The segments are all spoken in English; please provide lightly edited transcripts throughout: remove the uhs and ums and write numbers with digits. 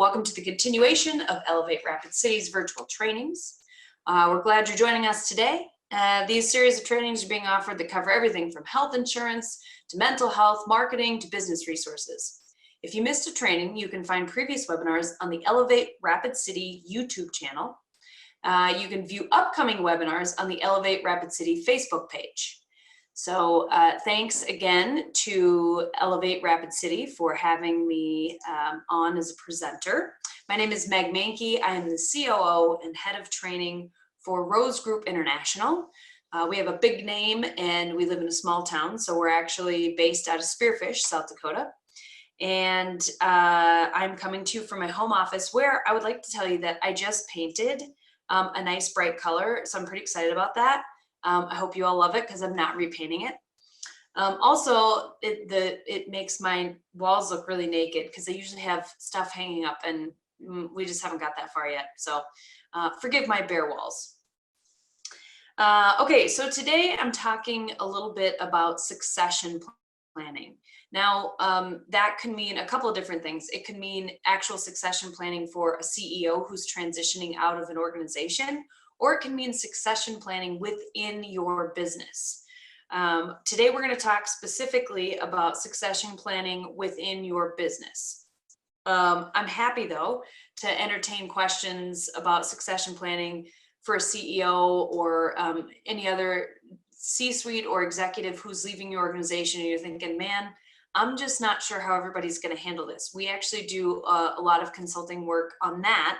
welcome to the continuation of Elevate Rapid City's virtual trainings. We're glad you're joining us today. These series of trainings are being offered that cover everything from health insurance to mental health, marketing to business resources. If you missed a training, you can find previous webinars on the Elevate Rapid City YouTube channel. You can view upcoming webinars on the Elevate Rapid City Facebook page. So thanks again to Elevate Rapid City for having me on as a presenter. My name is Manke. I am the COO and head of training for Rose Group International. We have a big name and we live in a small town, so we're actually based out of Spearfish, South Dakota. And I'm coming to you from my home office, where I would like to tell you that I just painted a nice bright color, so I'm pretty excited about that. I hope you all love it because I'm not repainting it. Also, it makes my walls look really naked because I usually have stuff hanging up and we just haven't got that far yet. So forgive my bare walls. Okay, so today I'm talking a little bit about succession planning. Now, that can mean a couple of different things. It can mean actual succession planning for a CEO who's transitioning out of an organization, or it can mean succession planning within your business. Today, we're going to talk specifically about succession planning within your business. I'm happy, though, to entertain questions about succession planning for a CEO or any other C-suite or executive who's leaving your organization and you're thinking, man, I'm just not sure how everybody's going to handle this. We actually do a lot of consulting work on that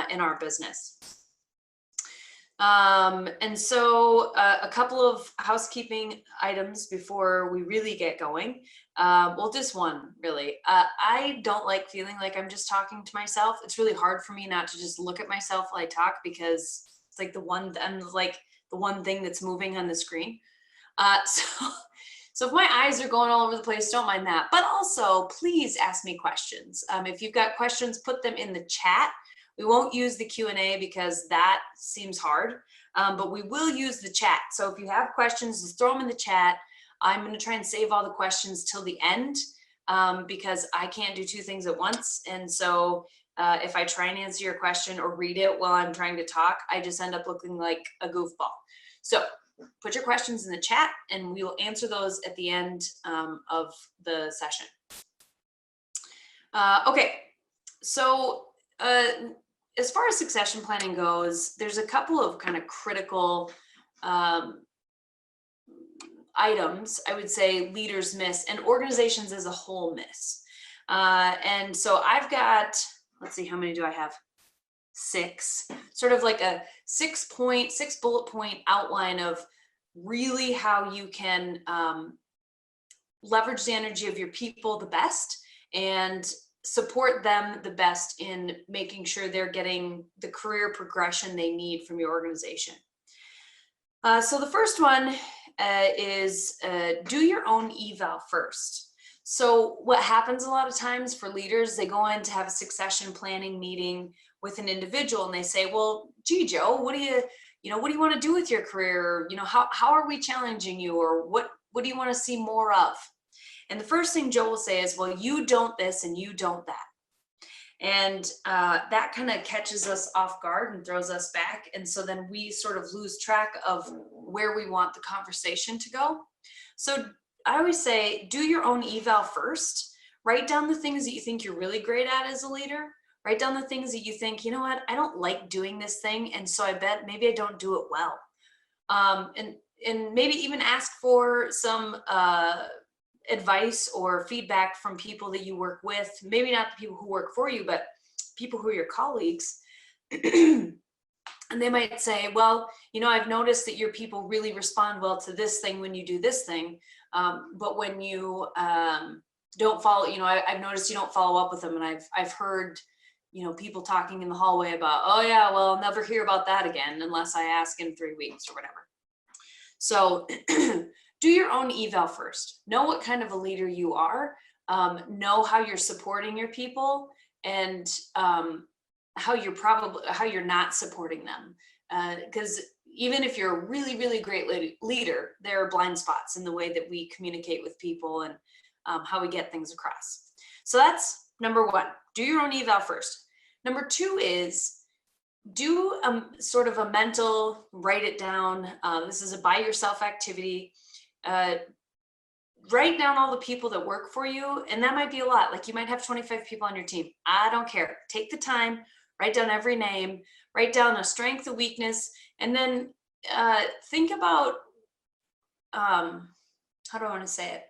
in our business. And so a couple of housekeeping items before we really get going. Well, just one, really. I don't like feeling like I'm just talking to myself. It's really hard for me not to just look at myself while I talk because it's like the one thing that's moving on the screen. So if my eyes are going all over the place, don't mind that. But also, please ask me questions. If you've got questions, put them in the chat. We won't use the Q&A because that seems hard, but we will use the chat. So if you have questions, just throw them in the chat. I'm going to try and save all the questions till the end because I can't do two things at once. And so if I try and answer your question or read it while I'm trying to talk, I just end up looking like a goofball. So put your questions in the chat and we will answer those at the end of the session. Okay, so as far as succession planning goes, there's a couple of kind of critical items, I would say, leaders miss and organizations as a whole miss. And so I've got, let's see, how many do I have? 6, sort of like a 6 bullet point outline of really how you can leverage the energy of your people the best and support them the best in making sure they're getting the career progression they need from your organization. So the first one is do your own eval first. So what happens a lot of times for leaders, they go in to have a succession planning meeting with an individual and they say, well, gee, Joe, what do you want to do with your career? How are we challenging you? Or what do you want to see more of? And the first thing Joe will say is, well, you don't this and you don't that. And that kind of catches us off guard and throws us back. And so then we sort of lose track of where we want the conversation to go. So I always say, do your own eval first. Write down the things that you think you're really great at as a leader. Write down the things that you think, you know what, I don't like doing this thing. And so I bet maybe I don't do it well. And maybe even ask for some advice or feedback from people that you work with, maybe not the people who work for you, but people who are your colleagues. And they might say, well, I've noticed that your people really respond well to this thing when you do this thing. But when you don't follow, I've noticed you don't follow up with them. And I've heard, people talking in the hallway about, oh yeah, well, I'll never hear about that again unless I ask in 3 weeks or whatever. So do your own eval first. Know what kind of a leader you are. Know how you're supporting your people and how you're not supporting them. Because even if you're a really, really great leader, there are blind spots in the way that we communicate with people and how we get things across. So that's Number one, do your own eval first. Number two is do sort of a mental, write it down. This is a by yourself activity. Write down all the people that work for you. And that might be a lot. Like you might have 25 people on your team. I don't care. Take the time, write down every name, write down a strength, a weakness, and then think about, how do I want to say it?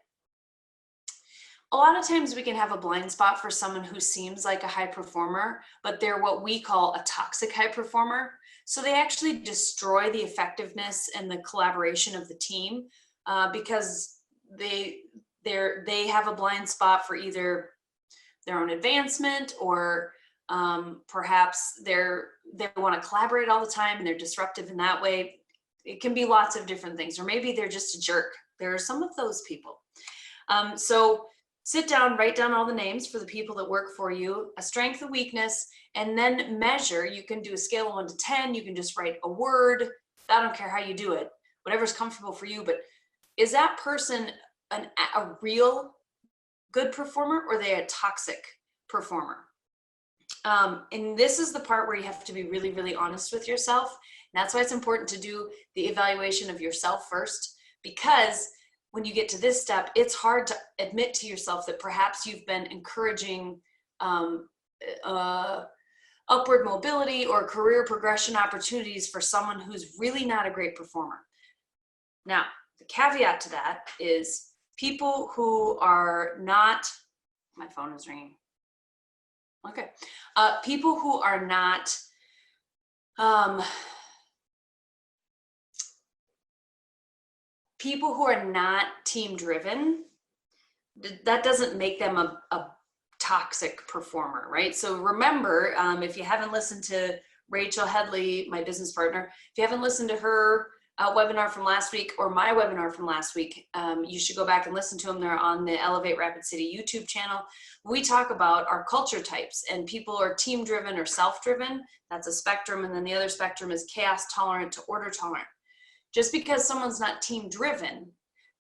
A lot of times we can have a blind spot for someone who seems like a high performer, but they're what we call a toxic high performer. So they actually destroy the effectiveness and the collaboration of the team because they have a blind spot for either their own advancement or perhaps they want to collaborate all the time and they're disruptive in that way. It can be lots of different things, or maybe they're just a jerk. There are some of those people. So sit down, write down all the names for the people that work for you, a strength, a weakness, and then measure. You can do a scale of 1 to 10. You can just write a word. I don't care how you do it, whatever's comfortable for you. But is that person a real good performer, or are they a toxic performer? And this is the part where you have to be really, really honest with yourself. And that's why it's important to do the evaluation of yourself first, because when you get to this step, it's hard to admit to yourself that perhaps you've been encouraging upward mobility or career progression opportunities for someone who's really not a great performer. Now, the caveat to that is people who are not, my phone is ringing. Okay. People who are not, team driven, that doesn't make them a toxic performer, right? So remember, if you haven't listened to Rachel Headley, my business partner, if you haven't listened to her webinar from last week or my webinar from last week, you should go back and listen to them. They're on the Elevate Rapid City YouTube channel. We talk about our culture types, and people are team driven or self-driven. That's a spectrum. And then the other spectrum is chaos tolerant to order tolerant. Just because someone's not team driven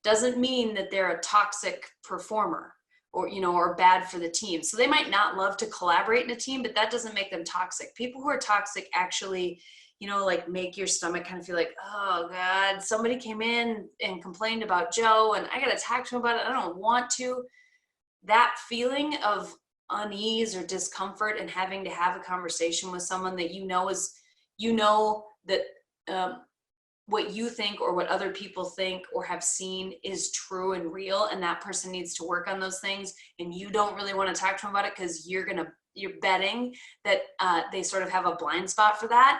doesn't mean that they're a toxic performer or, or bad for the team. So they might not love to collaborate in a team, but that doesn't make them toxic. People who are toxic actually, like make your stomach kind of feel like, oh God, somebody came in and complained about Joe and I got to talk to him about it. I don't want to. That feeling of unease or discomfort and having to have a conversation with someone that that what you think or what other people think or have seen is true and real, and that person needs to work on those things, and you don't really want to talk to them about it because you're betting that they sort of have a blind spot for that.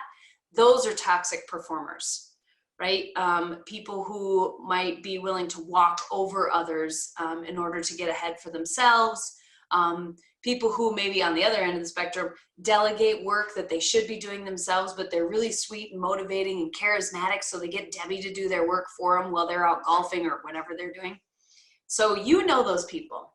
Those are toxic performers, right? People who might be willing to walk over others in order to get ahead for themselves. People who maybe on the other end of the spectrum delegate work that they should be doing themselves, but they're really sweet and motivating and charismatic, so they get Debbie to do their work for them while they're out golfing or whatever they're doing. So you know those people.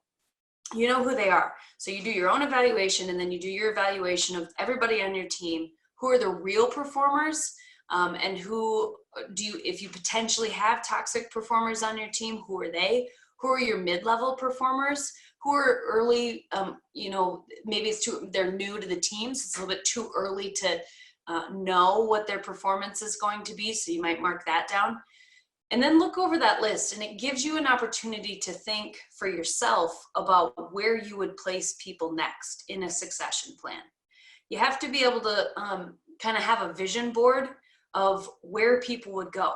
You know who they are. So you do your own evaluation, and then you do your evaluation of everybody on your team. Who are the real performers, and who if you potentially have toxic performers on your team, who are they? Who are your mid-level performers? Who are early, maybe they're new to the team, so it's a little bit too early to know what their performance is going to be, so you might mark that down. And then look over that list, and it gives you an opportunity to think for yourself about where you would place people next in a succession plan. You have to be able to kind of have a vision board of where people would go.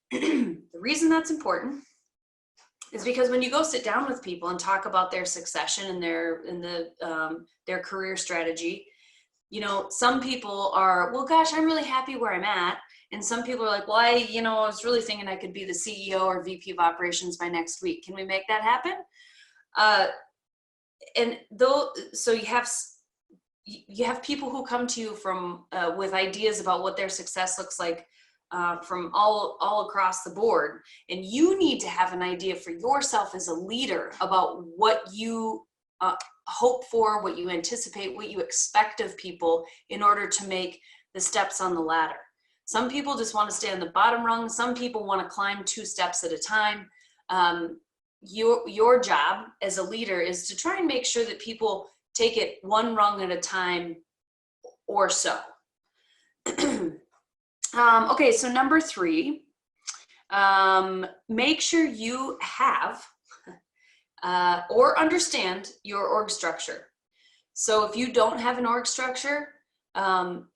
The reason that's important is because when you go sit down with people and talk about their succession and their career strategy, some people are, well, gosh, I'm really happy where I'm at. And some people are like, well, I was really thinking I could be the CEO or VP of operations by next week. Can we make that happen? So you have people who come to you from with ideas about what their success looks like from all across the board, and you need to have an idea for yourself as a leader about what you hope for, what you anticipate, what you expect of people in order to make the steps on the ladder. Some people just want to stay on the bottom rung. Some people want to climb 2 steps at a time. Your job as a leader is to try and make sure that people take it one rung at a time or so. Okay, so number 3, make sure you have or understand your org structure. So if you don't have an org structure,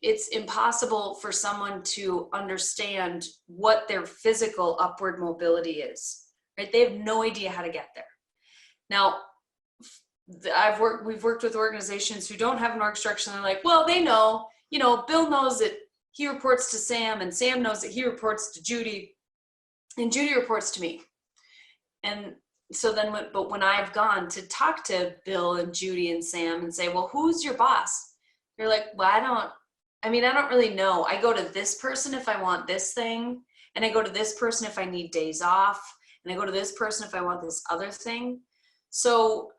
it's impossible for someone to understand what their physical upward mobility is, right? They have no idea how to get there. Now, we've worked with organizations who don't have an org structure, and they're like, well, they know, Bill knows that he reports to Sam, and Sam knows that he reports to Judy, and Judy reports to me. And so then, but when I've gone to talk to Bill and Judy and Sam and say, well, who's your boss? They're like, well, I don't really know. I go to this person if I want this thing, and I go to this person if I need days off, and I go to this person if I want this other thing. So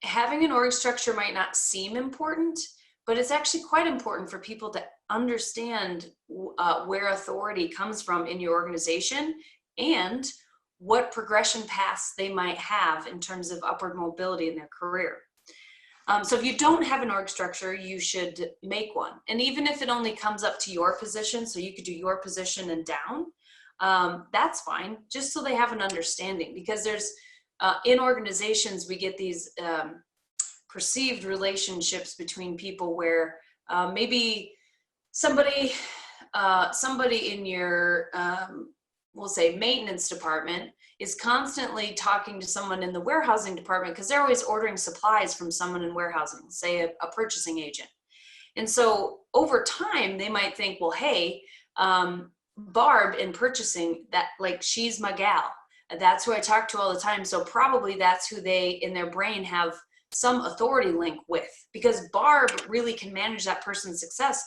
having an org structure might not seem important, but it's actually quite important for people to understand where authority comes from in your organization and what progression paths they might have in terms of upward mobility in their career. So if you don't have an org structure, you should make one. And even if it only comes up to your position, so you could do your position and down, that's fine, just so they have an understanding. Because there's, in organizations, we get these perceived relationships between people where maybe somebody in your, we'll say, maintenance department is constantly talking to someone in the warehousing department because they're always ordering supplies from someone in warehousing, say a purchasing agent. And so over time, they might think, well, hey, Barb in purchasing, that, like, she's my gal. That's who I talk to all the time. So probably that's who they, in their brain, have some authority link with, because Barb really can manage that person's success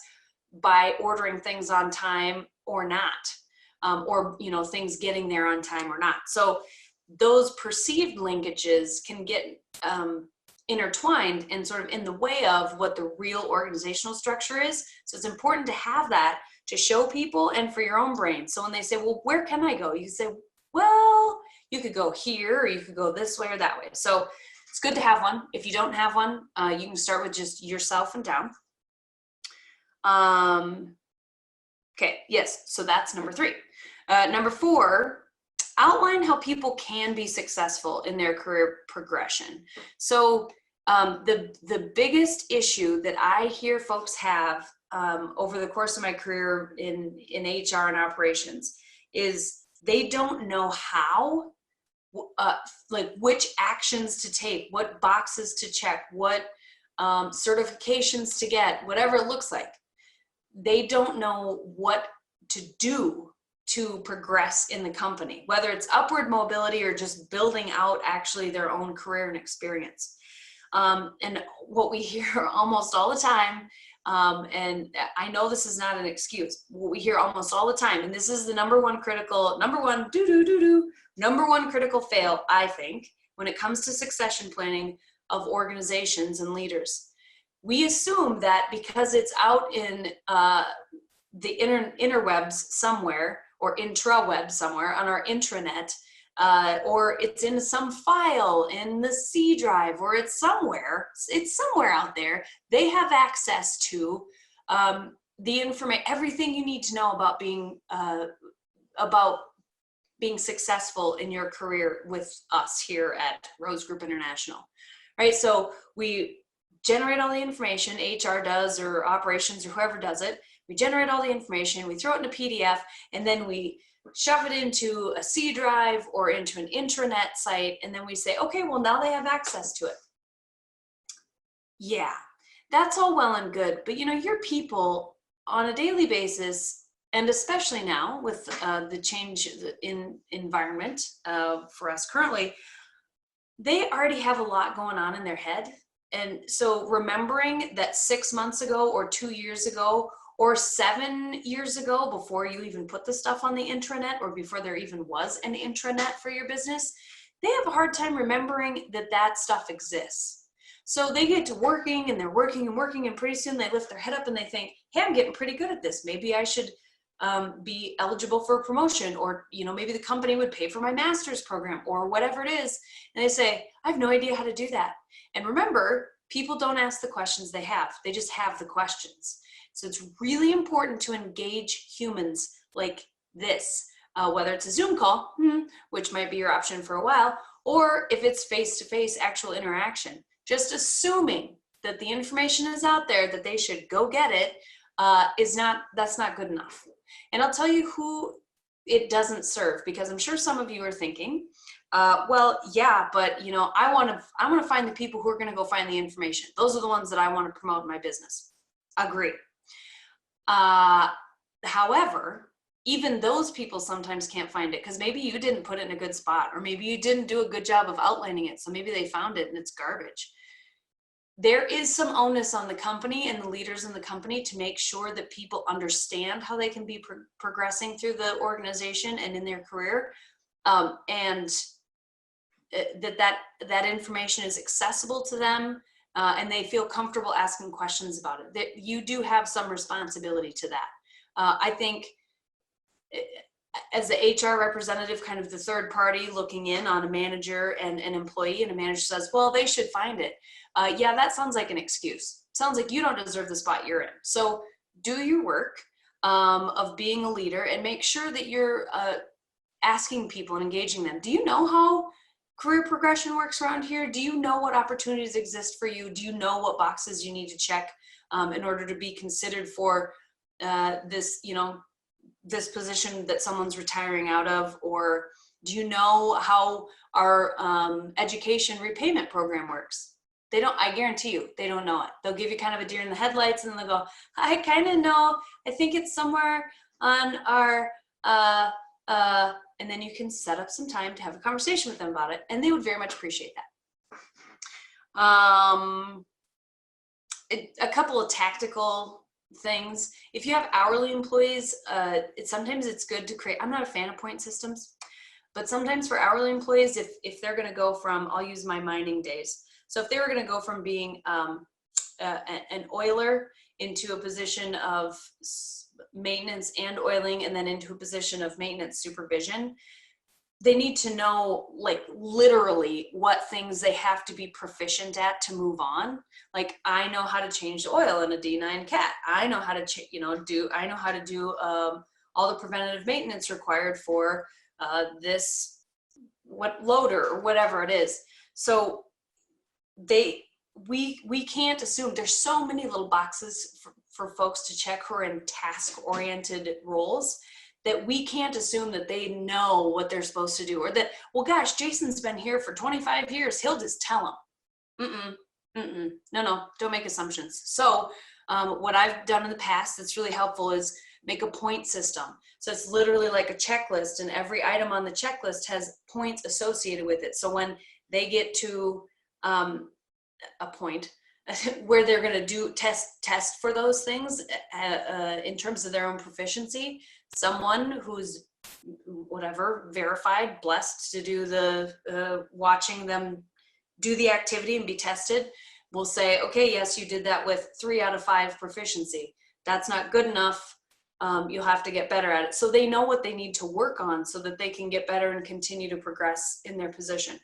by ordering things on time or not, or things getting there on time or not. So those perceived linkages can get intertwined and sort of in the way of what the real organizational structure is. So it's important to have that to show people and for your own brain. So when they say, well, where can I go? You say, well, you could go here, or you could go this way or that way. So it's good to have one. If you don't have one, you can start with just yourself and down. Okay, yes, so that's number 3. Number 4, outline how people can be successful in their career progression. So the biggest issue that I hear folks have over the course of my career in HR and operations is they don't know how, like which actions to take, what boxes to check, what certifications to get, whatever it looks like. They don't know what to do to progress in the company, whether it's upward mobility or just building out actually their own career and experience. And what we hear almost all the time, and I know this is not an excuse, what we hear almost all the time, and this is the number one critical fail, I think, when it comes to succession planning of organizations and leaders. We assume that because it's out in the interwebs somewhere, or intraweb somewhere on our intranet, or it's in some file in the C drive, or it's somewhere out there, they have access to the information, everything you need to know about being successful in your career with us here at Rose Group International, right? So we generate all the information, HR does, or operations, or whoever does it. We generate all the information, we throw it in a PDF, and then we shove it into a C drive or into an intranet site, and then we say, okay, well, now they have access to it. Yeah, that's all well and good, but your people on a daily basis, and especially now with the change in environment for us currently, they already have a lot going on in their head. And so remembering that 6 months ago or 2 years ago or 7 years ago, before you even put the stuff on the intranet, or before there even was an intranet for your business, they have a hard time remembering that stuff exists. So they get to working, and they're working and working, and pretty soon they lift their head up and they think, hey, I'm getting pretty good at this. Maybe I should be eligible for a promotion, or maybe the company would pay for my master's program, or whatever it is. And they say, I have no idea how to do that. And remember, People don't ask the questions they have. They just have the questions. So it's really important to engage humans like this, whether it's a Zoom call, which might be your option for a while, or if it's face-to-face actual interaction. Just assuming that the information is out there, that they should go get it, that's not good enough. And I'll tell you who it doesn't serve, because I'm sure some of you are thinking, well, yeah, but you know, I want to find the people who are going to go find the information. Those are the ones that I want to promote in my business. Agree. However, even those people sometimes can't find it because maybe you didn't put it in a good spot, or maybe you didn't do a good job of outlining it. So maybe they found it and it's garbage. There is some onus on the company and the leaders in the company to make sure that people understand how they can be progressing through the organization and in their career, and that information is accessible to them, and they feel comfortable asking questions about it. That you do have some responsibility to that. I think as the HR representative, kind of the third party looking in on a manager and an employee, and a manager says, well, they should find it. Yeah, that sounds like an excuse. Sounds like you don't deserve the spot you're in. So do your work of being a leader and make sure that you're asking people and engaging them. Do you know how career progression works around here? Do you know what opportunities exist for you? Do you know what boxes you need to check in order to be considered for this position that someone's retiring out of? Or do you know how our education repayment program works? They don't. I guarantee you, they don't know it. They'll give you kind of a deer in the headlights, and then they'll go, I kind of know. I think it's somewhere on our, and then you can set up some time to have a conversation with them about it, and they would very much appreciate that. A couple of tactical things. If you have hourly employees, sometimes it's good to create, I'm not a fan of point systems, but sometimes for hourly employees, if they're going to go from, I'll use my mining days. So if they were going to go from being an oiler into a position of maintenance and oiling, and then into a position of maintenance supervision, they need to know, like, literally what things they have to be proficient at to move on. Like, I know how to change the oil in a D9 cat. I know how to I know how to do all the preventative maintenance required for this loader or whatever it is. So we can't assume. There's so many little boxes for folks to check who are in task-oriented roles, that we can't assume that they know what they're supposed to do, or that, well, gosh, Jason's been here for 25 years. He'll just tell them. No, don't make assumptions. So what I've done in the past that's really helpful is make a point system. So it's literally like a checklist, and every item on the checklist has points associated with it. So when they get to a point where they're going to do test for those things in terms of their own proficiency, someone who's verified, blessed to do the watching them do the activity and be tested, will say, okay, yes, you did that with 3 out of 5 proficiency. That's not good enough. You'll have to get better at it. So they know what they need to work on so that they can get better and continue to progress in their position.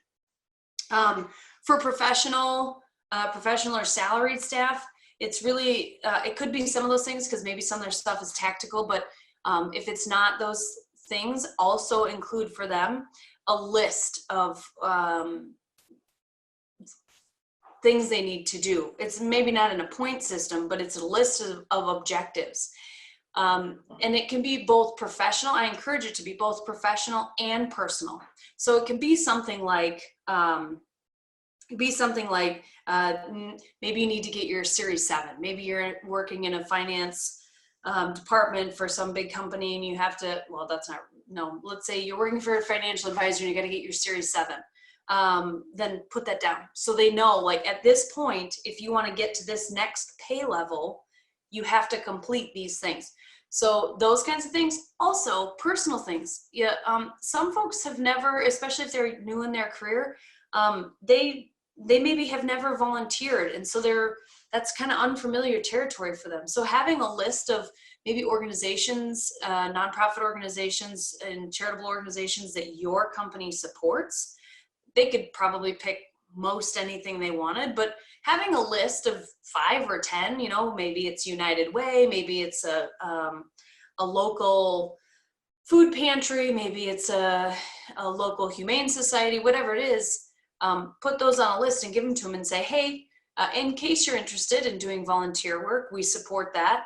For professional or salaried staff, it's really, it could be some of those things, because maybe some of their stuff is tactical, but if it's not those things, also include for them a list of things they need to do. It's maybe not in a point system, but it's a list of objectives. And it can be both professional. I encourage it to be both professional and personal. So it can be something like, maybe you need to get your Series 7. Maybe you're working in a finance department for some big company, and you have to, let's say you're working for a financial advisor and you got to get your Series 7. Then put that down. So they know, like, at this point, if you want to get to this next pay level, you have to complete these things. So those kinds of things. Also, personal things. Yeah, some folks have never, especially if they're new in their career, they maybe have never volunteered, and so that's kind of unfamiliar territory for them. So having a list of maybe organizations, nonprofit organizations and charitable organizations that your company supports, they could probably pick most anything they wanted, but having a list of 5 or 10, you know, maybe it's United Way, maybe it's a local food pantry, maybe it's a local humane society, whatever it is, put those on a list and give them to them and say, hey, in case you're interested in doing volunteer work, we support that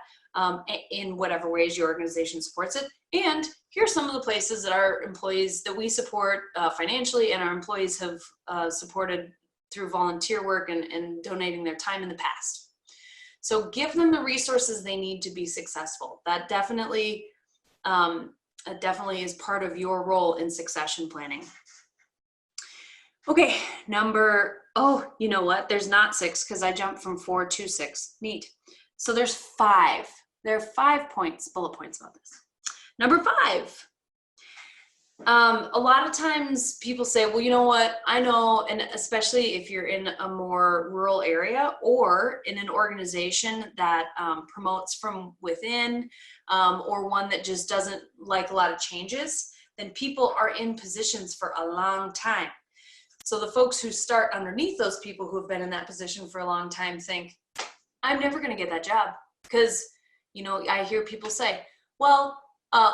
in whatever ways your organization supports it. And here's some of the places that our employees that we support financially and our employees have supported through volunteer work and donating their time in the past. So give them the resources they need to be successful. That definitely is part of your role in succession planning. Okay, you know what? There's not 6 because I jumped from 4 to 6. Neat. So there's 5. There are 5 bullet points about this. Number 5. A lot of times people say, well, you know what? I know, and especially if you're in a more rural area or in an organization that promotes from within or one that just doesn't like a lot of changes, then people are in positions for a long time. So the folks who start underneath those people who have been in that position for a long time think, I'm never going to get that job. Because, you know, I hear people say, well,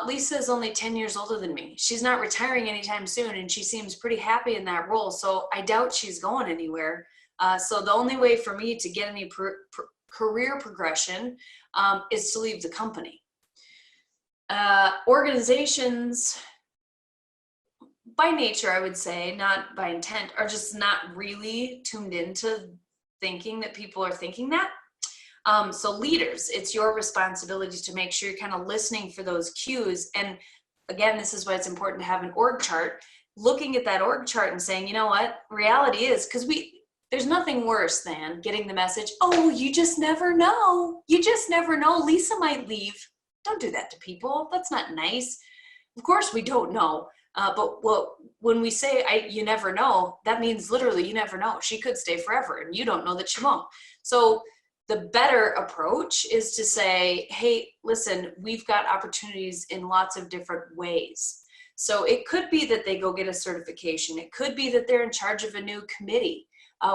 Lisa is only 10 years older than me. She's not retiring anytime soon, and she seems pretty happy in that role. So I doubt she's going anywhere. So the only way for me to get any career progression is to leave the company. Organizations, by nature, I would say, not by intent, are just not really tuned into thinking that people are thinking that. So leaders, it's your responsibility to make sure you're kind of listening for those cues. And again, this is why it's important to have an org chart, looking at that org chart and saying, you know what, reality is, because there's nothing worse than getting the message, oh, you just never know. You just never know. Lisa might leave. Don't do that to people. That's not nice. Of course we don't know. But when we say you never know, that means literally you never know. She could stay forever and you don't know that she won't. So the better approach is to say, hey, listen, we've got opportunities in lots of different ways. So it could be that they go get a certification. It could be that they're in charge of a new committee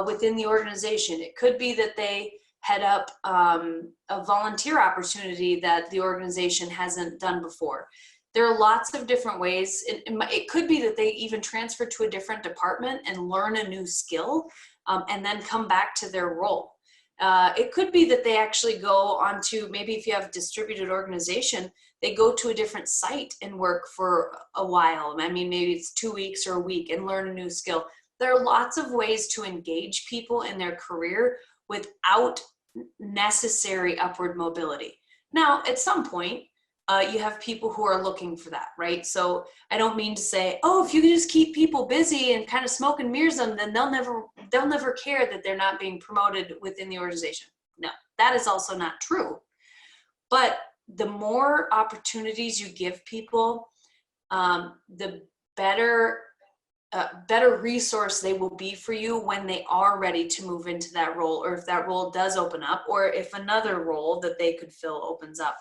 within the organization. It could be that they head up a volunteer opportunity that the organization hasn't done before. There are lots of different ways. It could be that they even transfer to a different department and learn a new skill and then come back to their role. It could be that they actually go on to, maybe if you have a distributed organization, they go to a different site and work for a while. I mean, maybe it's 2 weeks or a week and learn a new skill. There are lots of ways to engage people in their career without necessary upward mobility. Now, at some point, you have people who are looking for that, right? So I don't mean to say, oh, if you can just keep people busy and kind of smoke and mirrors them, then they'll never care that they're not being promoted within the organization. No, that is also not true. But the more opportunities you give people, the better resource they will be for you when they are ready to move into that role, or if that role does open up, or if another role that they could fill opens up.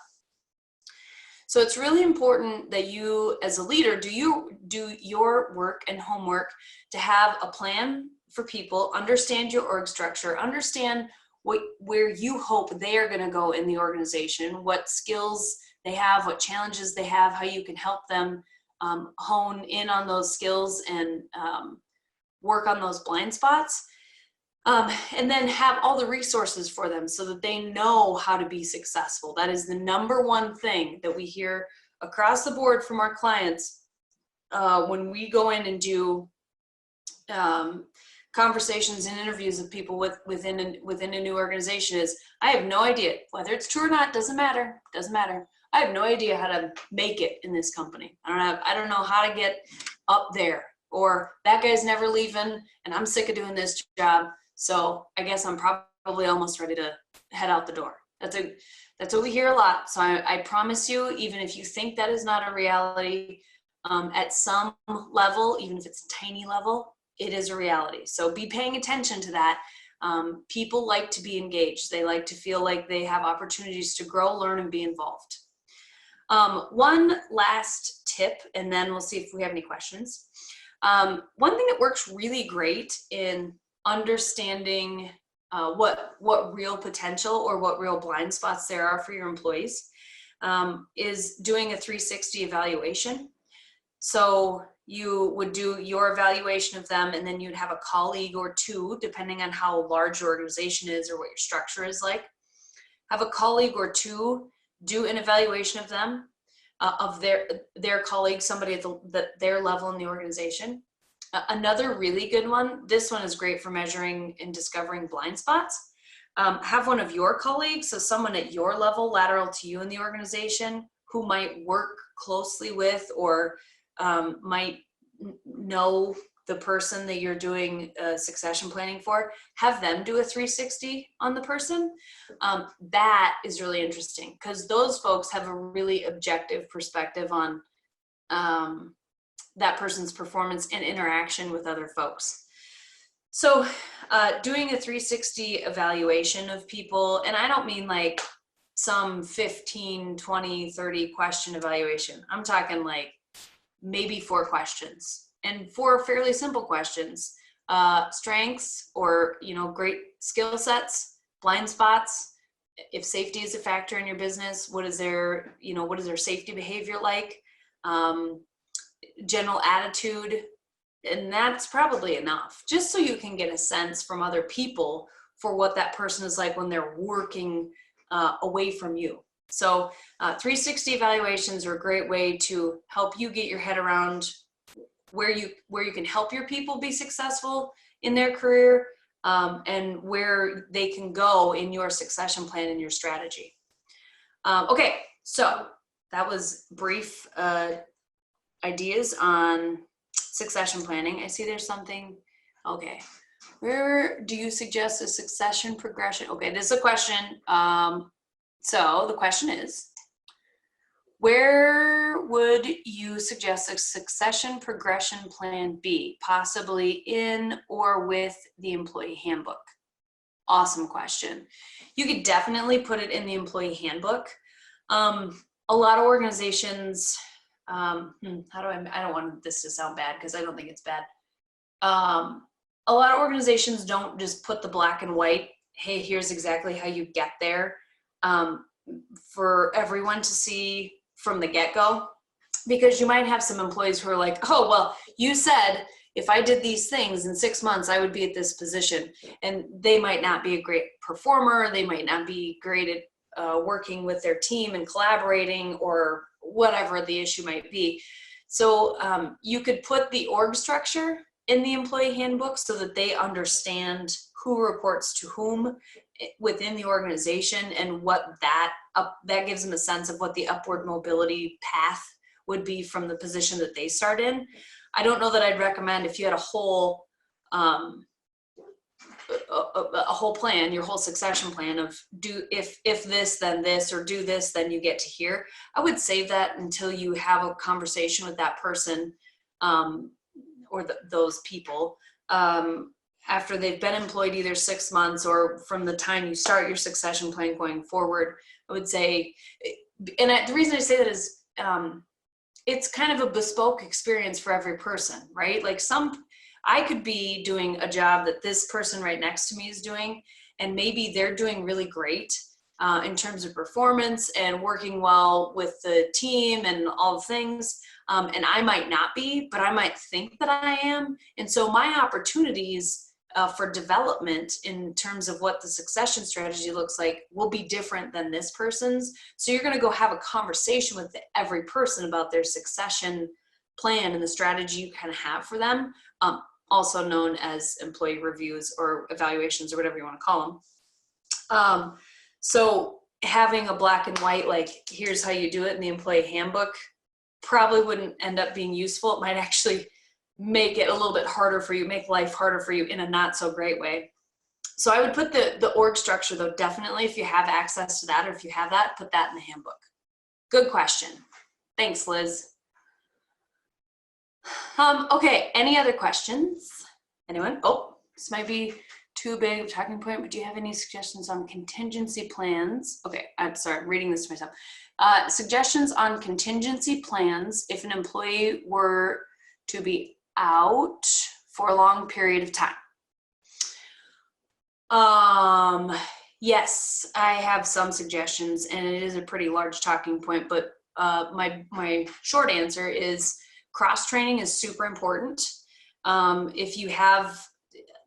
So it's really important that you, as a leader, do your work and homework to have a plan for people, understand your org structure, understand where you hope they are going to go in the organization, what skills they have, what challenges they have, how you can help them hone in on those skills and work on those blind spots. And then have all the resources for them so that they know how to be successful. That is the number one thing that we hear across the board from our clients when we go in and do conversations and interviews with people within a new organization is, I have no idea whether it's true or not. Doesn't matter. I have no idea how to make it in this company. I don't know how to get up there, or that guy's never leaving and I'm sick of doing this job. So I guess I'm probably almost ready to head out the door. That's what we hear a lot. So I promise you, even if you think that is not a reality, at some level, even if it's a tiny level, it is a reality. So be paying attention to that. People like to be engaged. They like to feel like they have opportunities to grow, learn, and be involved. One last tip, and then we'll see if we have any questions. One thing that works really great in understanding what real potential or what real blind spots there are for your employees, is doing a 360 evaluation. So you would do your evaluation of them, and then you'd have a colleague or two, depending on how large your organization is or what your structure is like. Have a colleague or two do an evaluation of them, of their colleague, somebody at their level in the organization. Another really good one, this one is great for measuring and discovering blind spots. Have one of your colleagues, so someone at your level, lateral to you in the organization, who might work closely with or might know the person that you're doing succession planning for, have them do a 360 on the person. That is really interesting because those folks have a really objective perspective on that person's performance and interaction with other folks. So doing a 360 evaluation of people, and I don't mean like some 15, 20, 30 question evaluation. I'm talking like maybe 4 questions, and 4 fairly simple questions. Strengths or, great skill sets, blind spots. If safety is a factor in your business, what is their safety behavior like? General attitude, and that's probably enough, just so you can get a sense from other people for what that person is like when they're working away from you. So 360 evaluations are a great way to help you get your head around where you can help your people be successful in their career, and where they can go in your succession plan and your strategy. Okay, so that was brief ideas on succession planning. I see there's something. Okay, where do you suggest a succession progression? Okay, this is a question. So the question is, where would you suggest a succession progression plan be? Possibly in or with the employee handbook. Awesome question. You could definitely put it in the employee handbook. A lot of organizations, I don't want this to sound bad because I don't think it's bad. A lot of organizations don't just put the black and white, hey, here's exactly how you get there, for everyone to see from the get-go, because you might have some employees who are like, oh, well, you said if I did these things in 6 months, I would be at this position. And they might not be a great performer. They might not be great at working with their team and collaborating, or whatever the issue might be. So you could put the org structure in the employee handbook so that they understand who reports to whom within the organization, and what that gives them a sense of what the upward mobility path would be from the position that they start in. I don't know that I'd recommend, if you had a whole plan, your whole succession plan of if this, then this, or do this, then you get to here. I would save that until you have a conversation with that person, or those people, after they've been employed either 6 months or from the time you start your succession plan going forward. I would say, and the reason I say that is, it's kind of a bespoke experience for every person, right? Like I could be doing a job that this person right next to me is doing, and maybe they're doing really great in terms of performance and working well with the team and all the things. And I might not be, but I might think that I am. And so my opportunities for development in terms of what the succession strategy looks like will be different than this person's. So you're going to go have a conversation with every person about their succession plan and the strategy you kind of have for them, also known as employee reviews or evaluations or whatever you want to call them. So having a black and white, like, here's how you do it in the employee handbook, probably wouldn't end up being useful. It might actually make it a little bit harder for you, make life harder for you in a not so great way. So I would put the org structure, though, definitely, if you have access to that, or if you have that, put that in the handbook. Good question. Thanks, Liz. Okay, any other questions? Anyone? Oh, this might be too big of a talking point, but do you have any suggestions on contingency plans? Okay, I'm sorry, I'm reading this to myself. Suggestions on contingency plans if an employee were to be out for a long period of time. Yes, I have some suggestions, and it is a pretty large talking point, but my short answer is cross training is super important. If you have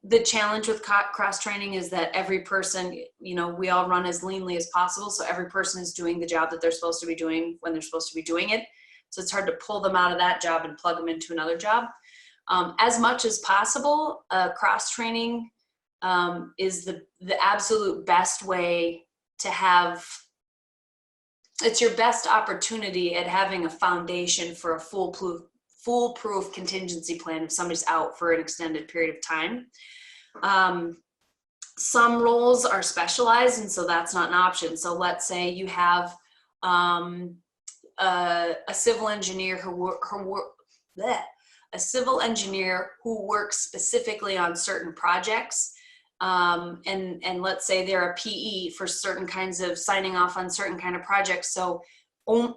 the challenge with cross training is that every person, we all run as leanly as possible. So every person is doing the job that they're supposed to be doing when they're supposed to be doing it. So it's hard to pull them out of that job and plug them into another job. As much as possible, cross training is the absolute best way to have. It's your best opportunity at having a foundation for a foolproof contingency plan if somebody's out for an extended period of time. Some roles are specialized, and so that's not an option. So let's say you have a civil engineer who works specifically on certain projects. And let's say they're a PE for certain kinds of signing off on certain kind of projects. So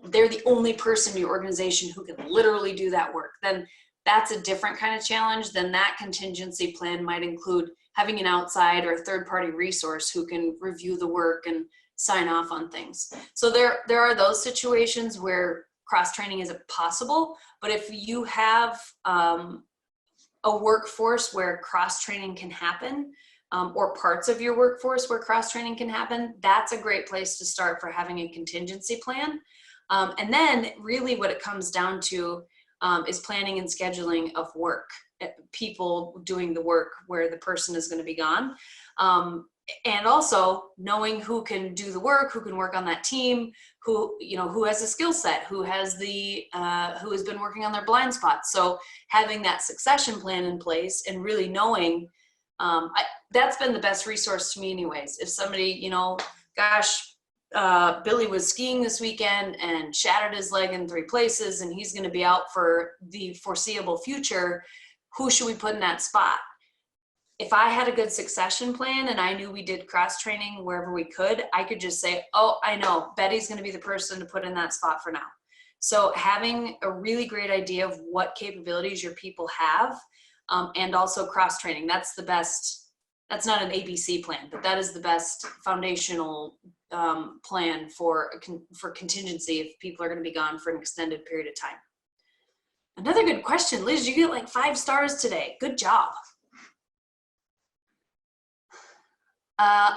they're the only person in your organization who can literally do that work. Then that's a different kind of challenge. Then that contingency plan might include having an outside or third party resource who can review the work and sign off on things. So there are those situations where cross training isn't possible. But if you have a workforce where cross training can happen, or parts of your workforce where cross training can happen, that's a great place to start for having a contingency plan. And then really what it comes down to is planning and scheduling of work, people doing the work where the person is going to be gone. And also knowing who can do the work, who can work on that team, who has a skill set, who has been working on their blind spots. So having that succession plan in place and really knowing, that's been the best resource to me anyways. If somebody, Billy was skiing this weekend and shattered his leg in 3 places and he's going to be out for the foreseeable future, who should we put in that spot? If I had a good succession plan and I knew we did cross training wherever we could, I could just say, oh, I know Betty's going to be the person to put in that spot for now. So having a really great idea of what capabilities your people have, and also cross training, that's the best. That's not an ABC plan, but that is the best foundational plan for contingency if people are going to be gone for an extended period of time. Another good question, Liz, you get like 5 stars today. Good job.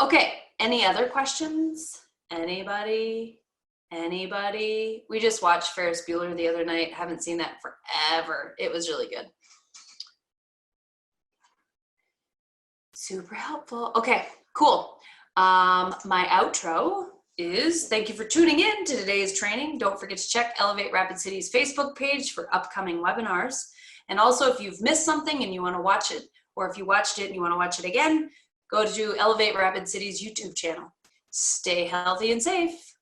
Okay, any other questions? Anybody? We just watched Ferris Bueller the other night. Haven't seen that forever. It was really good. Super helpful. Okay, cool. My outro is thank you for tuning in to today's training. Don't forget to check Elevate Rapid City's Facebook page for upcoming webinars. And also if you've missed something and you want to watch it, or if you watched it and you want to watch it again, go to Elevate Rapid City's YouTube channel. Stay healthy and safe.